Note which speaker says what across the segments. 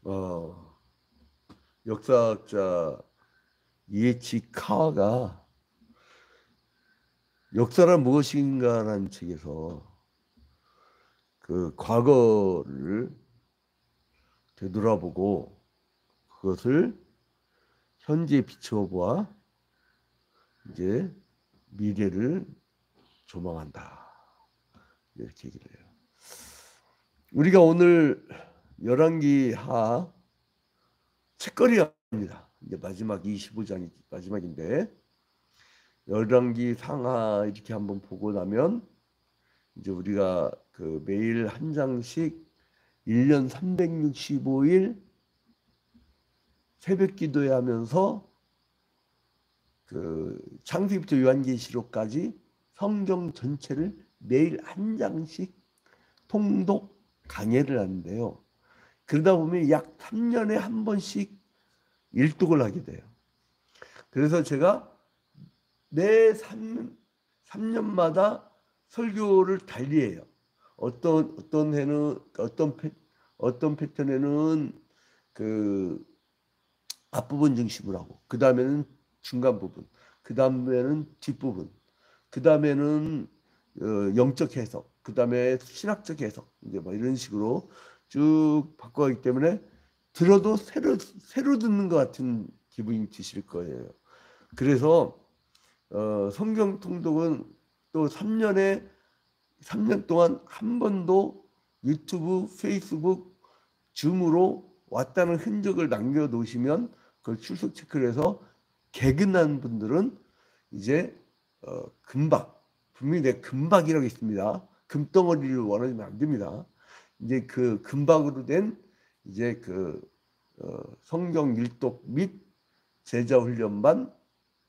Speaker 1: 어, 역사학자 이에치 카와가 역사란 무엇인가라는 책에서 그 과거를 되돌아보고 그것을 현재에 비춰보아 이제 미래를 조망한다. 이렇게 얘기를 해요. 우리가 오늘 열왕기하 책거리합니다. 이제 마지막 25장이 마지막인데 열왕기 상하 이렇게 한번 보고 나면 이제 우리가 그 매일 한 장씩 1년 365일 새벽 기도회 하면서 그 창세기부터 요한계시록까지 성경 전체를 매일 한 장씩 통독 강해를 하는데요. 그러다 보면 약 3년에 한 번씩 일독을 하게 돼요. 그래서 제가 매 3년마다 설교를 달리해요. 어떤 해는 어떤 패턴에는 그 앞부분 중심으로 하고 그 다음에는 중간 부분, 그 다음에는 뒷부분, 그 다음에는 영적 해석, 그 다음에 신학적 해석, 이제 뭐 이런 식으로 쭉 바꿔가기 때문에 들어도 새로 듣는 것 같은 기분이 드실 거예요. 그래서 성경 통독은 또 3년 동안 한 번도 유튜브, 페이스북, 줌으로 왔다는 흔적을 남겨놓으시면 그걸 출석 체크를 해서 개근한 분들은 이제 금박, 분명히 내 금박이라고 있습니다. 금덩어리를 원하시면 안 됩니다. 이제 그 금박으로 된 이제 그 성경 일독 및 제자 훈련반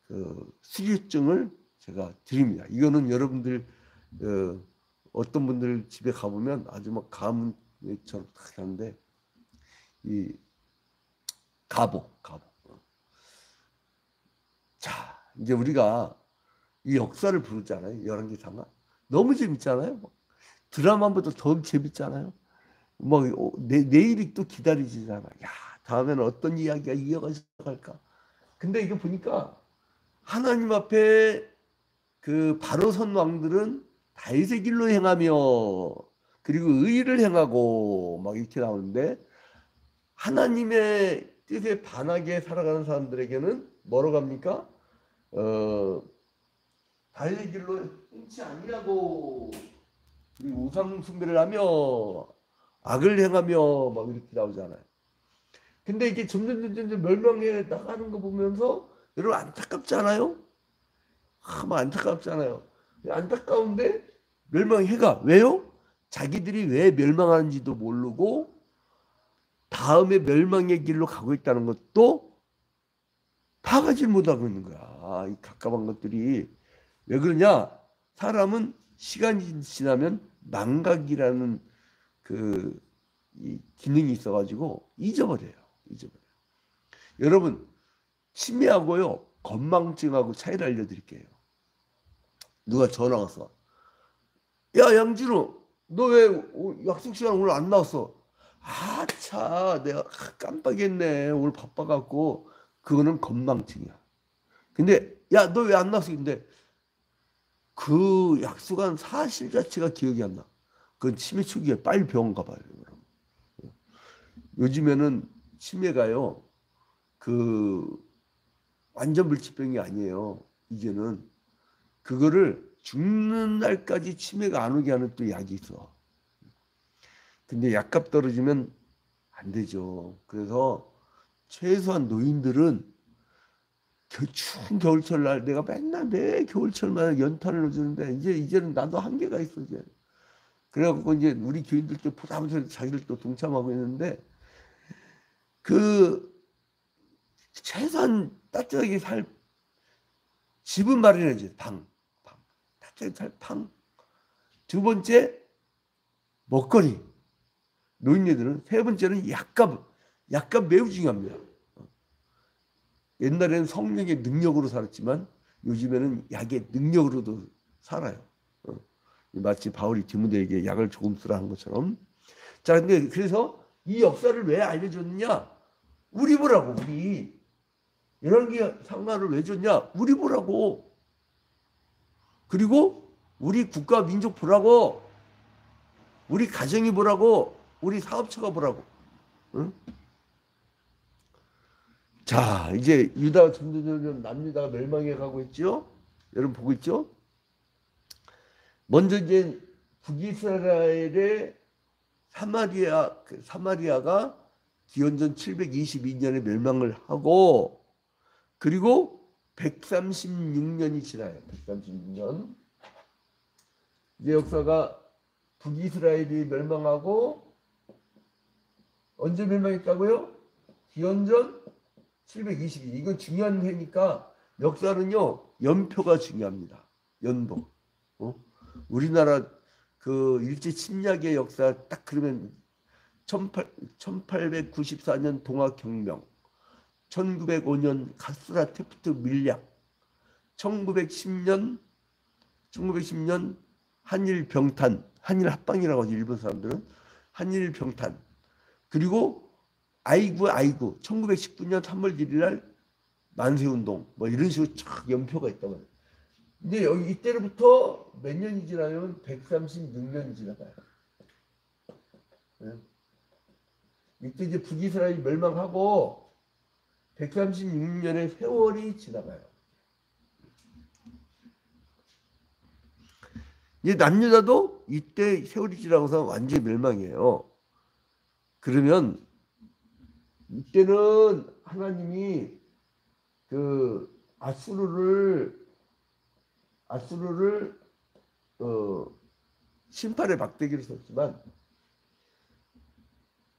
Speaker 1: 그 수료증을 제가 드립니다. 이거는 여러분들 어떤 분들 집에 가보면 아주 막 가문처럼 딱 하는데 이 가보. 자, 이제 우리가 이 역사를 부르잖아요. 열왕기상하. 너무 재밌잖아요. 드라마보다 더 재밌잖아요. 막 내일이 또 기다리지잖아. 야, 다음에는 어떤 이야기가 이어가서 갈까? 근데 이거 보니까 하나님 앞에 그 바로 선 왕들은 다윗의 길로 행하며 그리고 의를 행하고 막 이렇게 나오는데 하나님의 뜻에 반하게 살아가는 사람들에게는 뭐로 갑니까? 다윗의 길로 행치 아니하고 그리고 우상 숭배를 하며 악을 행하며 막 이렇게 나오잖아요. 근데 이게 점점 멸망해 나가는 거 보면서 여러분 안타깝지 않아요? 막 안타깝잖아요. 안타까운데 멸망해가 왜요? 자기들이 왜 멸망하는지도 모르고 다음에 멸망의 길로 가고 있다는 것도 파악하지 못하고 있는 거야. 이 갑갑한 것들이 왜 그러냐? 사람은 시간이 지나면 망각이라는 그 이 기능이 있어가지고 잊어버려요. 여러분 치매하고요 건망증하고 차이를 알려드릴게요. 누가 전화 와서 야 양진우 너 왜 약속 시간 오늘 안 나왔어? 아차 내가 깜빡했네 오늘 바빠갖고 그거는 건망증이야. 근데 야 너 왜 안 나왔어? 근데 그 약속한 사실 자체가 기억이 안 나. 그건 치매 초기에 빨리 병원 가봐요. 요즘에는 치매가요 그 완전 불치병이 아니에요. 이제는 그거를 죽는 날까지 치매가 안 오게 하는 또 약이 있어. 근데 약값 떨어지면 안 되죠. 그래서 최소한 노인들은 추운 겨울철 날 내가 맨날 매 겨울철마다 연탄을 넣어주는데 이제는 나도 한계가 있어 이제. 그래갖고 이제 우리 교인들도 부담스러워 자기들도 동참하고 있는데 그 최소한 따뜻하게 살 집은 마련해야지 방 따뜻하게 살 방. 두 번째 먹거리. 노인네들은 세 번째는 약값 매우 중요합니다. 옛날에는 성령의 능력으로 살았지만 요즘에는 약의 능력으로도 살아요. 마치 바울이 디모데에게 약을 조금 쓰라 한 것처럼. 자, 근데 그래서 이 역사를 왜 알려줬느냐? 우리 보라고, 우리. 열왕기 상하를 왜 줬냐? 우리 보라고. 그리고 우리 국가 민족 보라고. 우리 가정이 보라고. 우리 사업처가 보라고. 응? 자, 이제 유다가 점점 남유다가 멸망해 가고 있죠? 여러분 보고 있죠? 먼저 이제 북이스라엘의 사마리아가 기원전 722년에 멸망을 하고, 그리고 136년이 지나요. 136년. 이제 역사가 북이스라엘이 멸망하고, 언제 멸망했다고요? 기원전 722. 이건 중요한 해니까 역사는요, 연표가 중요합니다. 연도. 우리나라 그 일제 침략의 역사 딱 그러면 1894년 동학혁명, 1905년 가스라 테프트 밀약, 1910년 한일 병탄, 한일 합방이라고 하죠. 일본 사람들은 한일 병탄. 그리고 아이고 1919년 3월 1일 날 만세운동, 뭐 이런 식으로 쫙 연표가 있단 말이에요. 근데 여기 이때로부터 몇 년이 지나면 136년이 지나가요. 네. 이때 이제 북이스라엘이 멸망하고 136년의 세월이 지나가요. 이제 남유다도 이때 세월이 지나고서 완전히 멸망이에요. 그러면 이때는 하나님이 그 아수르를 심판의 막대기를 썼지만,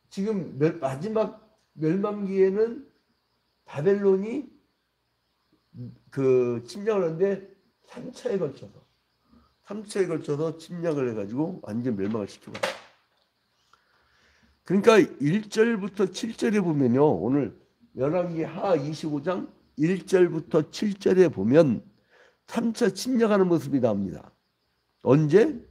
Speaker 1: 지금 마지막 멸망기에는 바벨론이 그 침략을 하는데 3차에 걸쳐서 침략을 해가지고 완전 멸망을 시켜버려요. 그러니까 1절부터 7절에 보면요, 오늘 열왕기 하 25장 1절부터 7절에 보면 3차 침략하는 모습이 나옵니다. 언제?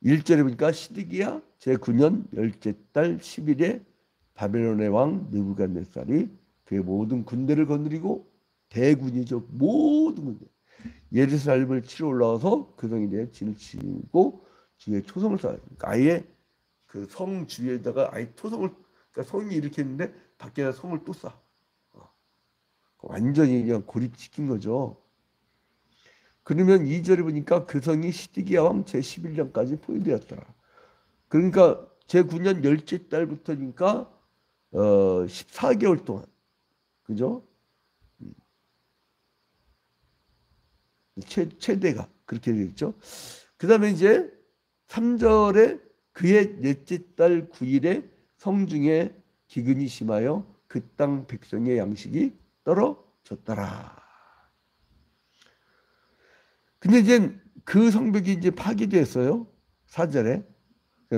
Speaker 1: 1절에 보니까 시드기야 제9년 10째 달 10일에 바벨론의 왕 느부갓네살이 그의 모든 군대를 거느리고, 대군이죠, 모든 군대, 예루살렘을 치러 올라와서 그 성에 대해 진을 치고 주위에 토성을 쌓아요. 그러니까 아예 그 성 주위에다가 아예 토성을, 그러니까 성이 이렇게 있는데 밖에다 성을 또 쌓아. 완전히 그냥 고립시킨 거죠. 그러면 2절에 보니까 그 성이 시드기야 왕 제11년까지 포위되었더라. 그러니까 제9년 10째 달부터니까 14개월 동안, 그죠? 최대가 그렇게 되겠죠. 그 다음에 이제 3절에 그의 넷째 달 9일에 성중에 기근이 심하여 그 땅 백성의 양식이 떨어졌더라. 근데 이제 그 성벽이 이제 파괴됐어요. 4절에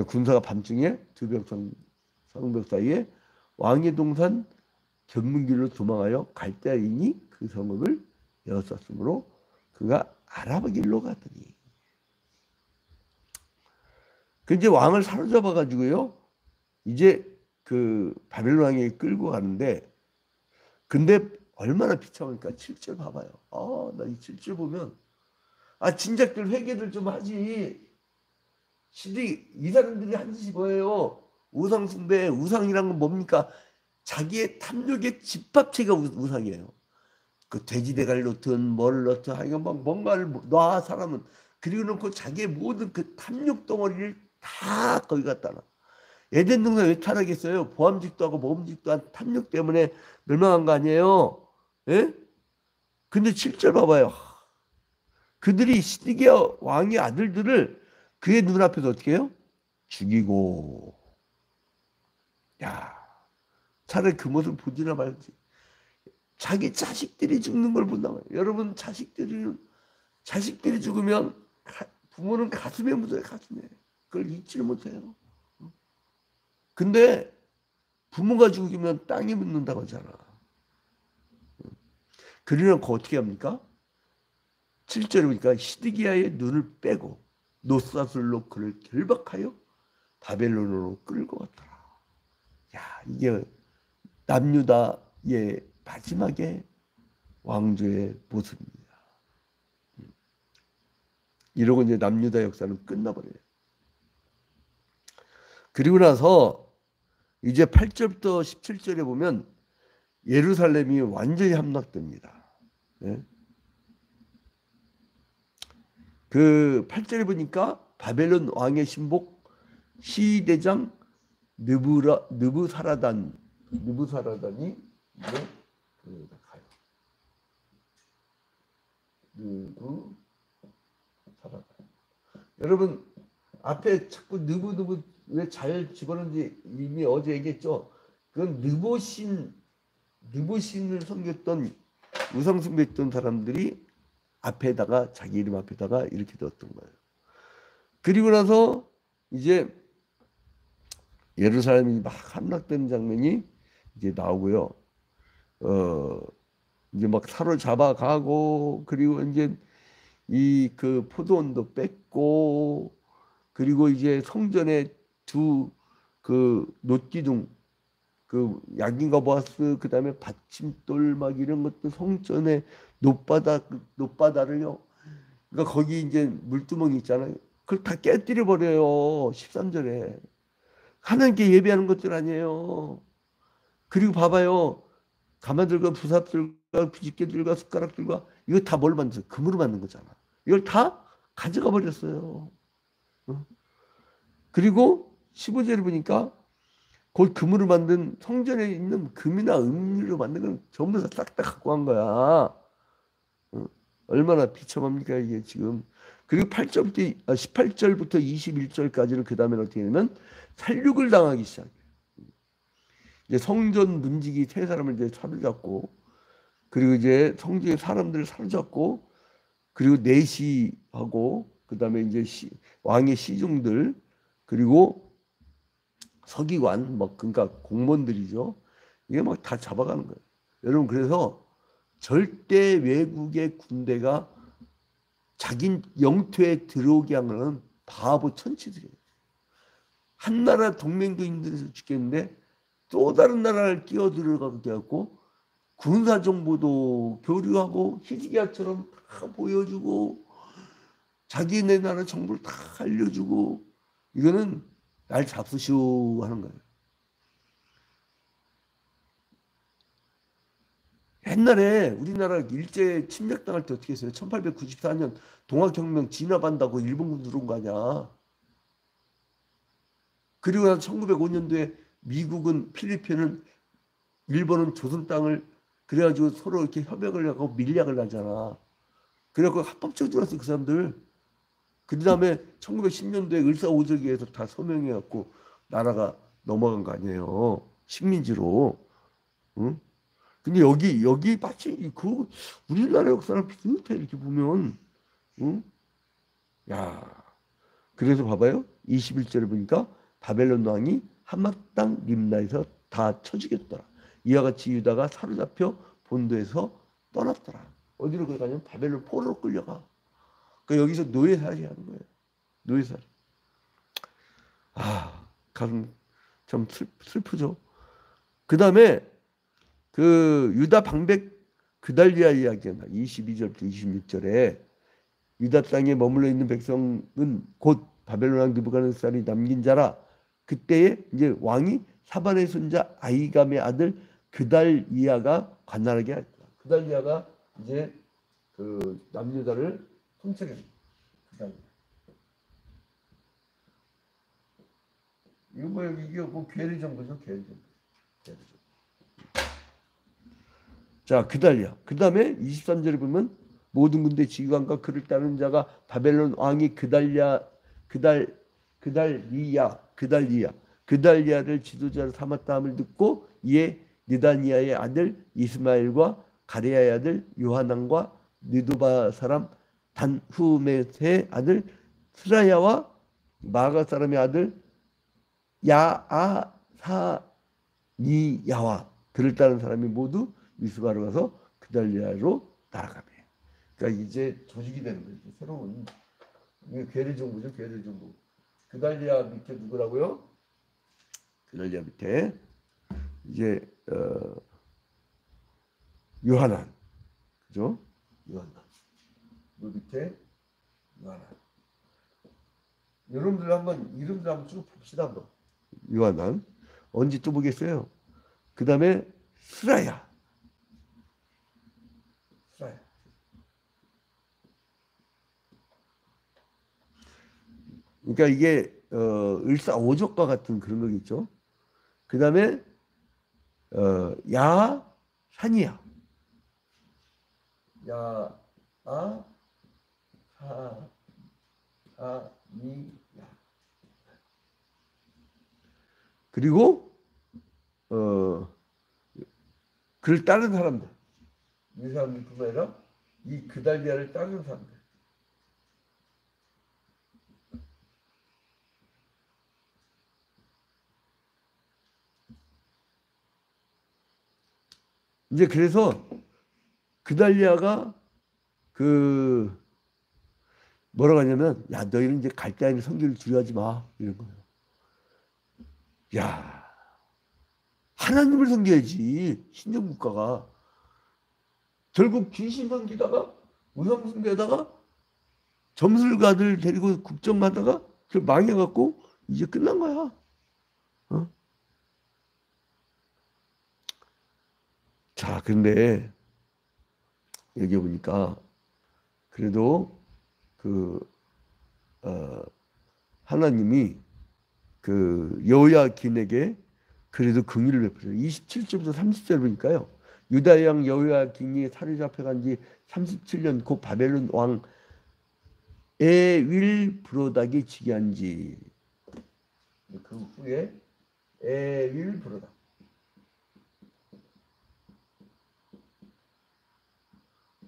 Speaker 1: 군사가 밤중에 두 성벽 사이에 왕의 동산 견문길로 도망하여 갈대아인이 그 성읍을 에워쌌으므로 그가 아라바 길로 가더니. 그 이제 왕을 사로잡아 가지고요, 이제 그 바벨론 왕이 끌고 가는데, 근데 얼마나 비참합니까? 7절 봐봐요. 나 이 7절 보면 진작들 회개를 좀 하지. 이 사람들이 한 짓이 뭐예요? 우상 숭배. 우상이란 건 뭡니까? 자기의 탐욕의 집합체가 우상이에요. 그 돼지 대가리 넣든 뭘 넣든 하여간 막 뭔가를 놔, 사람은. 그리고 놓고 자기의 모든 그 탐욕 덩어리를 다 거기 갖다 놔. 에덴 동산 왜 타락했어요? 보암직도 하고 모험직도 한 탐욕 때문에 멸망한 거 아니에요? 예? 근데 7절 봐봐요. 그들이 시드기야 왕의 아들들을 그의 눈앞에서 어떻게 해요? 죽이고. 야, 차라리 그 모습을 보지나 말지. 자기 자식들이 죽는 걸 본단 말이에요. 여러분, 자식들이 죽으면 부모는 가슴에 묻어요. 가슴에. 그걸 잊지를 못해요. 근데 부모가 죽으면 땅에 묻는다고 하잖아. 그러놓고 어떻게 합니까? 7절에 보니까 시드기야의 눈을 빼고 노사슬로 그를 결박하여 바벨론으로 끌고 갔더라. 야, 이게 남유다의 마지막에 왕조의 모습입니다. 이러고 이제 남유다 역사는 끝나버려요. 그리고 나서 이제 8절부터 17절에 보면 예루살렘이 완전히 함락됩니다. 네? 그 8절에 보니까 바벨론 왕의 신복 시대장 느부사라단이 이제 가요. 느부사라단. 여러분 앞에 자꾸 느부 왜 잘 집어넣는지 이미 어제 얘기했죠. 그건 느부신을 섬겼던 우상 숭배했던 사람들이 앞에다가 자기 이름 앞에다가 이렇게 넣었던 거예요. 그리고 나서 이제 예루살렘이 막 함락되는 장면이 이제 나오고요. 이제 막 사로잡아 가고, 그리고 이제 이 그 포도원도 뺏고, 그리고 이제 성전에 두 그 놋기둥, 그 야긴과 보아스, 그 다음에 받침돌 막 이런 것도 성전에 놋바다를요. 그러니까 거기 이제 물두멍이 있잖아요. 그걸 다 깨뜨려 버려요. 13절에. 하나님께 예배하는 것들 아니에요. 그리고 봐봐요. 가마들과 부삽들과 비집개들과 숟가락들과 이거 다 뭘 만들었어요? 금으로 만든 거잖아. 이걸 다 가져가 버렸어요. 그리고 15절에 보니까 그 금으로 만든 성전에 있는 금이나 은으로 만든 건 전부 다 싹 다 갖고 간 거야. 얼마나 비참합니까 이게 지금. 그리고 18절부터 21절까지는 그 다음에 어떻게 되냐면 살육을 당하기 시작해요. 이제 성전 문지기 세 사람을 이제 사로잡고, 그리고 이제 성전의 사람들을 사로잡고, 그리고 내시하고, 그 다음에 이제 왕의 시중들, 그리고 서기관, 뭐 그러니까 공무원들이죠. 이게 막 다 잡아가는 거예요. 여러분 그래서 절대 외국의 군대가 자기 영토에 들어오게 하는 바보 천치들이에요. 한 나라 동맹도 힘들어서 죽겠는데 또 다른 나라를 끼어 들어가게 하고 군사 정보도 교류하고 히스기야처럼 다 보여주고 자기네 나라 정보를 다 알려주고, 이거는 날 잡수시오 하는 거예요. 옛날에 우리나라 일제 침략당할 때 어떻게 했어요? 1894년 동학혁명 진압한다고 일본군 들어온 거 아니야. 그리고 난 1905년도에 미국은 필리핀은, 일본은 조선 땅을, 그래가지고 서로 이렇게 협약을 하고 밀약을 하잖아. 그래갖고 합법적으로 들어왔어 그 사람들. 그 다음에 1910년도에 을사오적에서 다 서명해갖고 나라가 넘어간 거 아니에요. 식민지로. 응? 근데 여기 마치 그 우리나라 역사랑 비슷해 이렇게 보면. 응? 야, 그래서 봐봐요. 21절에 보니까 바벨론 왕이 한막 땅 림나에서 다 쳐 죽였더라. 이와 같이 유다가 사로잡혀 본도에서 떠났더라. 어디로 가냐면 바벨론 포로로 끌려가. 그러니까 여기서 노예살이 하는 거예요. 노예살이. 아, 가슴 참 슬프죠. 그 다음에 그 유다 방백 그달리아 이야기가 22절부터 26절에 유다 땅에 머물러 있는 백성은 곧 바벨론 왕 느부갓네살이 남긴 자라. 그때에 이제 왕이 사반의 손자 아히감의 아들 그달리아가 관할하게 했다. 그달리아가 이제 그 남유다를 통치했다. 그달리아. 이거 뭐 여기 이게 뭐 괴뢰 정보죠, 괴뢰 정보. 자, 그달리아. 그 다음에 23절에 보면 모든 군대 지휘관과 그를 따르는 자가 바벨론 왕이 그달리아를 지도자로 삼았다 함을 듣고 이에 느다니아의 아들 이스마엘과 가레야의 아들 요하난과 느도바 사람 단후메스의 아들 스라야와 마가 사람의 아들 야아사니야와 그를 따르는 사람이 모두 미스바로 가서 그달리아로 날아가며. 그러니까 이제 조직이 되는 거죠. 새로운 괴뢰 정부죠. 괴뢰 정부. 그달리아 밑에 누구라고요? 그달리아 밑에 이제 요하난, 그죠? 요하난. 그 밑에 요하난. 여러분들 한번 이름들 한번 쭉 봅시다 한번. 요하난. 언제 또 보겠어요? 그 다음에 스라야. 스라야. 그러니까 이게 을사오적과 같은 그런 거겠죠. 그 다음에 야산이야. 야아 사니야. 그리고 그를 따른 사람들. 이 사람들뿐만 아니라 이 그달리아를 따른 사람들. 이제 그래서 그달리아가 그 뭐라고 하냐면, 야 너희는 이제 갈대아인의 성질을 두려워하지 마, 이런 거예요. 야 하나님을 섬겨야지. 신정 국가가 결국 귀신 섬기다가 우상 숭배하다가 점술가들 데리고 국정하다가 그 망해갖고 이제 끝난 거야. 어? 자, 근데 여기 보니까 그래도 그 하나님이 그 여호야긴에게 그래도 긍휼을 베풀어요. 27절부터 30절 보니까요. 유다의 왕 여호야긴이 사로잡혀간 지 37년 곧 바벨론 왕 에윌브로닥이 즉위한 지 그 후에 에윌브로닥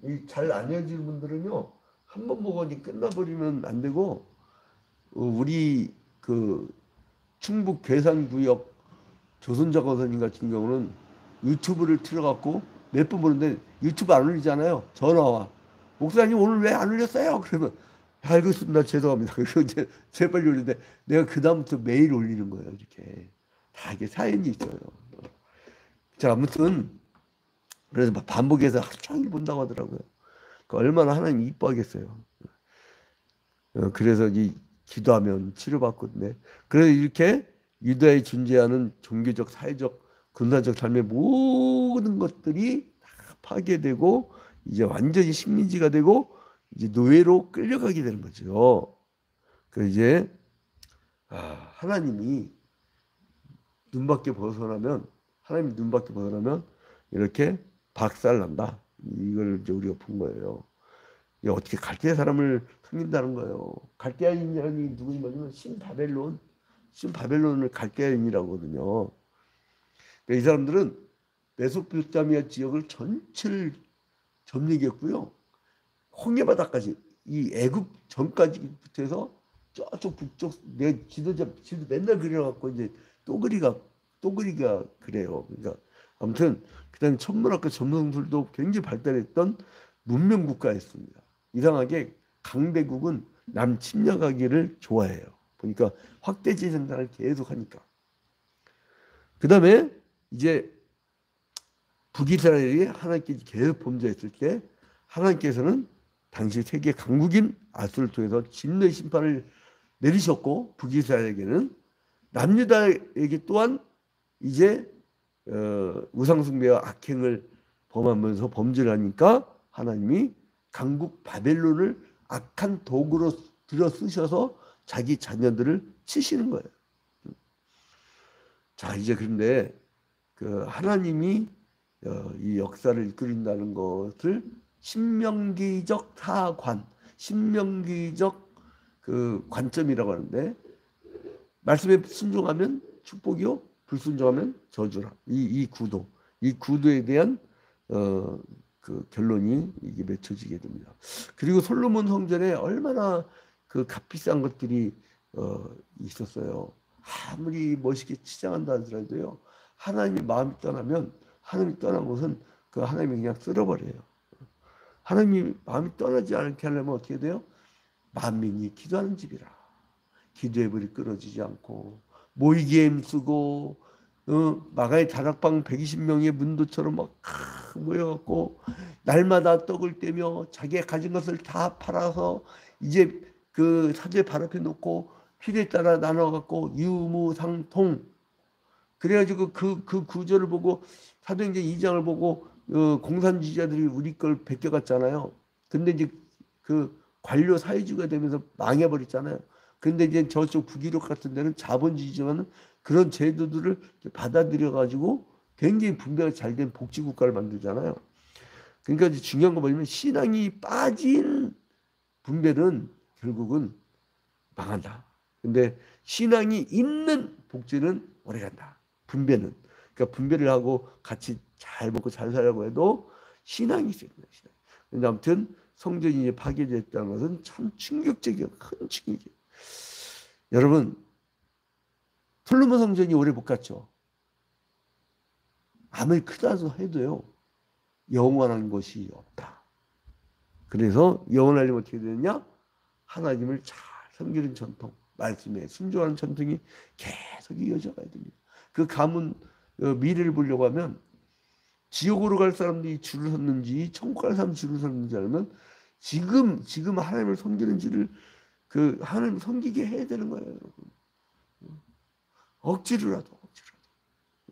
Speaker 1: 이 잘 안 외워지는 분들은요 한 번 보고 끝나버리면 안 되고 우리 그 충북 괴산구역 조선자 거선님 같은 경우는 유튜브를 틀어갖고 몇 번 보는데 유튜브 안 올리잖아요. 전화 와. 목사님 오늘 왜 안 올렸어요? 그러면 알고 있습니다. 죄송합니다. 그래서 이제 재빨리 올리는데 내가 그다음부터 매일 올리는 거예요. 이렇게 다 이게 사연이 있어요. 자, 아무튼 그래서 반복해서 하루 종일 본다고 하더라고요. 얼마나 하나님 이뻐하겠어요. 그래서 이 기도하면 치료받거든요. 그래서 이렇게 유다에 존재하는 종교적, 사회적, 군사적 삶의 모든 것들이 다 파괴되고 이제 완전히 식민지가 되고 이제 노예로 끌려가게 되는 거죠. 그 이제 하나님이 눈밖에 벗어나면 하나님이 눈밖에 벗어나면 이렇게 박살난다. 이걸 이제 우리가 본 거예요. 어떻게 갈대아 사람을 섬긴다는 거예요. 갈대아인이 누구냐면 신바벨론을 갈대아인이라고 하거든요. 그러니까 이 사람들은 메소포타미아 지역을 전체를 점령했고요. 홍해바다까지 이 애굽 전까지부터 해서 저쪽 북쪽 내 지도 맨날 그려갖고 이제 또그리가 그래요. 그러니까 아무튼 그다음에 천문학과 점성술도 굉장히 발달했던 문명 국가였습니다. 이상하게 강대국은 남 침략하기를 좋아해요. 보니까 확대지 생산을 계속 하니까. 그 다음에 이제 북이스라엘이 하나님께 계속 범죄했을 때 하나님께서는 당시 세계 강국인 아수를 통해서 진노의 심판을 내리셨고 북이스라엘에게는 남유다에게 또한 이제 우상숭배와 악행을 범하면서 범죄를 하니까 하나님이 강국 바벨론을 악한 도구로 들여 쓰셔서 자기 자녀들을 치시는 거예요. 자, 이제 그런데 그 하나님이 이 역사를 이끌린다는 것을 신명기적 사관, 신명기적 그 관점이라고 하는데 말씀에 순종하면 축복이요, 불순종하면 저주라. 이 구도에 대한 그 결론이 이게 맺혀지게 됩니다. 그리고 솔로몬 성전에 얼마나 그 값비싼 것들이 있었어요. 아무리 멋있게 치장한다 하더라도요, 하나님이 마음이 떠나면 하나님이 떠난 것은 그 하나님이 그냥 쓸어버려요. 하나님이 마음이 떠나지 않게 하려면 어떻게 돼요? 만민이 기도하는 집이라. 기도의 불이 끊어지지 않고 모이기에 힘쓰고 마가의 다락방 120명의 문도처럼 막 모여갖고 날마다 떡을 떼며 자기가 가진 것을 다 팔아서 이제 그 사제 발 앞에 놓고 필에 따라 나눠갖고 유무상통. 그래가지고 그 구절을 보고 사도행전 2장을 보고 공산주의자들이 우리 걸 베껴갔잖아요. 근데 이제 그 관료 사회주의가 되면서 망해버렸잖아요. 근데 이제 저쪽 북유럽 같은 데는 자본주의지만 그런 제도들을 받아들여 가지고 굉장히 분배가 잘 된 복지국가를 만들잖아요. 그러니까 이제 중요한 거 뭐냐면 신앙이 빠진 분배는 결국은 망한다. 근데 신앙이 있는 복지는 오래간다. 분배는. 그러니까 분배를 하고 같이 잘 먹고 잘 살려고 해도 신앙이 있어야 된다. 신앙. 근데 아무튼 성전이 이제 파괴됐다는 것은 참 충격적이에요. 큰 충격이에요. 여러분, 솔로몬 성전이 오래 못 갔죠. 아무리 크다고 해도요. 영원한 것이 없다. 그래서 영원하려면 어떻게 되느냐? 하나님을 잘 섬기는 전통, 말씀에 순종하는 전통이 계속 이어져 가야 됩니다. 그 가문 미래를 보려고 하면 지옥으로 갈 사람들이 줄을 섰는지 천국 갈 사람들이 줄을 섰는지 알면 지금 하나님을 섬기는지를 그 하나님을 섬기게 해야 되는 거예요, 여러분. 억지로라도.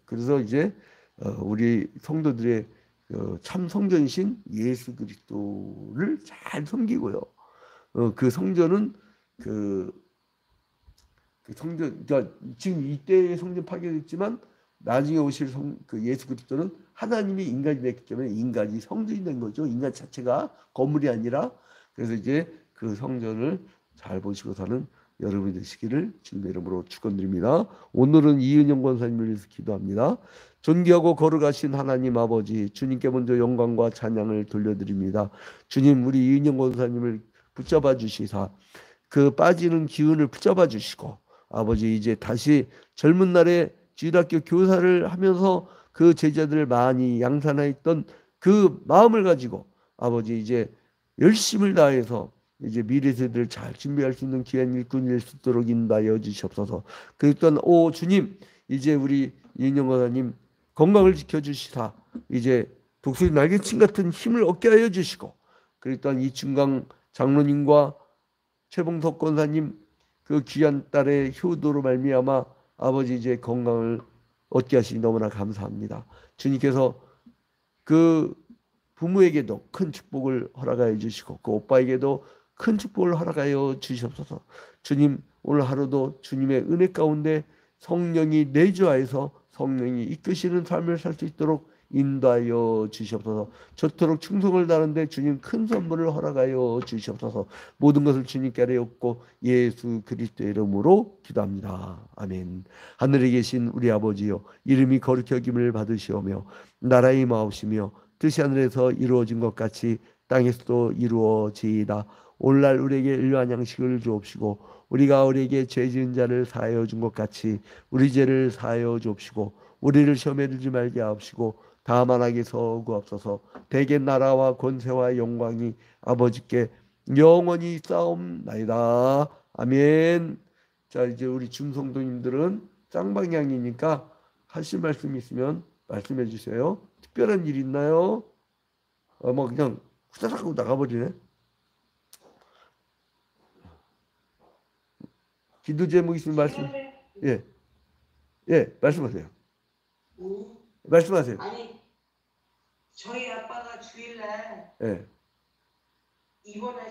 Speaker 1: 그래서 이제 우리 성도들의 참 성전이신 예수 그리스도를 잘 섬기고요. 그 성전은 그 성전, 그러니까 지금 이때의 성전 파괴됐지만 나중에 오실 그 예수 그리스도는 하나님이 인간이 됐기 때문에 인간이 성전이 된 거죠. 인간 자체가 건물이 아니라. 그래서 이제 그 성전을 잘 보시고 사는 여러분이 되시기를 주님의 이름으로 축원드립니다. 오늘은 이은영 권사님을 위해서 기도합니다. 존귀하고 거룩하신 하나님 아버지, 주님께 먼저 영광과 찬양을 돌려드립니다. 주님, 우리 이은영 권사님을 붙잡아 주시사 그 빠지는 기운을 붙잡아 주시고, 아버지 이제 다시 젊은 날에 주일학교 교사를 하면서 그 제자들을 많이 양산하였던 그 마음을 가지고 아버지 이제 열심을 다해서 이제 미래 세대를 잘 준비할 수 있는 귀한 일꾼이 될 수 있도록 인도하여 주시옵소서. 그랬던 오 주님, 이제 우리 이은영 권사님 건강을 지켜주시사 이제 독수리 날개친 같은 힘을 얻게 하여 주시고, 그랬던 이충강 장로님과 최봉석 권사님 그 귀한 딸의 효도로 말미암아 아버지 이제 건강을 얻게 하시니 너무나 감사합니다. 주님께서 그 부모에게도 큰 축복을 허락하여 주시고 그 오빠에게도 큰 축복을 허락하여 주시옵소서. 주님, 오늘 하루도 주님의 은혜 가운데 성령이 내주하여서 성령이 이끄시는 삶을 살 수 있도록 인도하여 주시옵소서. 저토록 충성을 다하는데 주님 큰 선물을 허락하여 주시옵소서. 모든 것을 주님께 아뢰옵고 예수 그리스도의 이름으로 기도합니다. 아멘. 하늘에 계신 우리 아버지여, 이름이 거룩히 여김을 받으시오며 나라의 마옵시며 뜻이 하늘에서 이루어진 것 같이 땅에서도 이루어지이다. 오늘날 우리에게 일용할 양식을 주옵시고 우리가 우리에게 죄 지은 자를 사하여 준 것 같이 우리 죄를 사하여 주옵시고 우리를 시험에 들지 말게 하옵시고 다만 악에서 구하옵소서. 대개 나라와 권세와 영광이 아버지께 영원히 싸움나이다. 아멘. 자, 이제 우리 중성도님들은 쌍방향이니까 하실 말씀 있으면 말씀해 주세요. 특별한 일 있나요? 뭐 그냥 후다닥 하고 나가버리네. 기도 제목 있으면 말씀. 예, 예, 말씀하세요. 말씀하세요.
Speaker 2: 아니, 저희 아빠가 주일날
Speaker 1: 예.
Speaker 2: 입원할